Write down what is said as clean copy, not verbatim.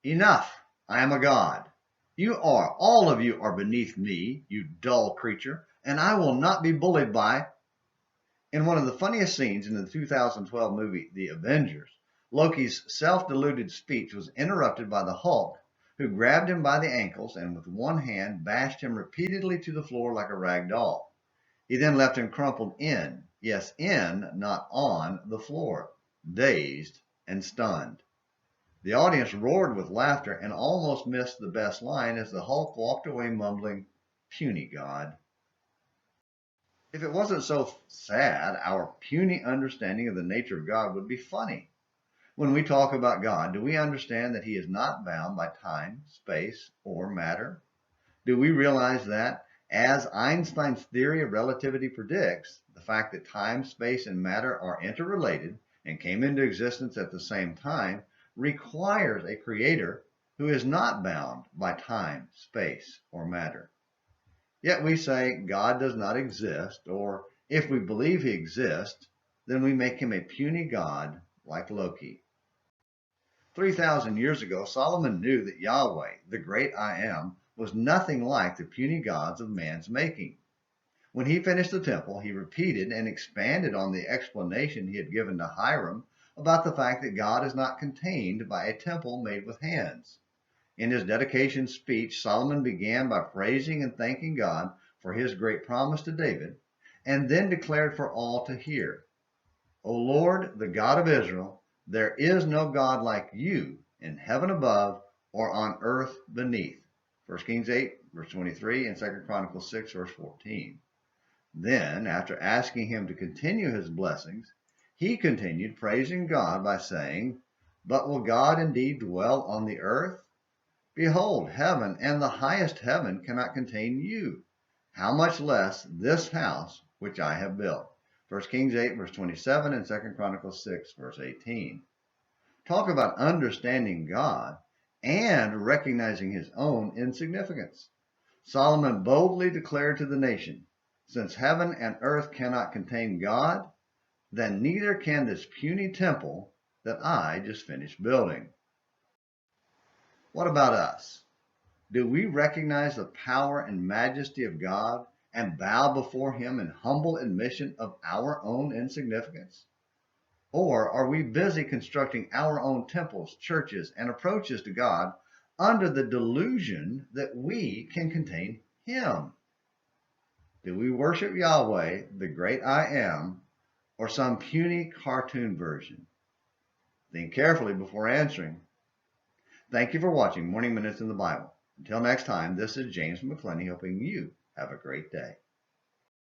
Enough! I am a god. All of you are beneath me, you dull creature, and I will not be bullied by. In one of the funniest scenes in the 2012 movie The Avengers, Loki's self-deluded speech was interrupted by the Hulk, who grabbed him by the ankles and with one hand bashed him repeatedly to the floor like a rag doll. He then left him crumpled in, yes, in, not on, the floor, dazed and stunned. The audience roared with laughter and almost missed the best line as the Hulk walked away mumbling, "Puny God." If it wasn't so sad, our puny understanding of the nature of God would be funny. When we talk about God, do we understand that he is not bound by time, space, or matter? Do we realize that, as Einstein's theory of relativity predicts, the fact that time, space, and matter are interrelated and came into existence at the same time requires a creator who is not bound by time, space, or matter? Yet we say God does not exist, or if we believe he exists, then we make him a puny God like Loki. 3,000 years ago, Solomon knew that Yahweh, the great I Am, was nothing like the puny gods of man's making. When he finished the temple, he repeated and expanded on the explanation he had given to Hiram about the fact that God is not contained by a temple made with hands. In his dedication speech, Solomon began by praising and thanking God for his great promise to David, and then declared for all to hear, "O Lord, the God of Israel, there is no God like you in heaven above or on earth beneath." 1 Kings 8, verse 23, and 2 Chronicles 6, verse 14. Then, after asking him to continue his blessings, he continued praising God by saying, "But will God indeed dwell on the earth? Behold, heaven and the highest heaven cannot contain you. How much less this house which I have built?" 1 Kings 8, verse 27, and 2 Chronicles 6, verse 18. Talk about understanding God and recognizing his own insignificance. Solomon boldly declared to the nation, "Since heaven and earth cannot contain God, then neither can this puny temple that I just finished building." What about us? Do we recognize the power and majesty of God and bow before him in humble admission of our own insignificance? Or are we busy constructing our own temples, churches, and approaches to God under the delusion that we can contain him? Do we worship Yahweh, the great I Am, or some puny cartoon version? Think carefully before answering. Thank you for watching Morning Minutes in the Bible. Until next time, this is James McClenny hoping you have a great day.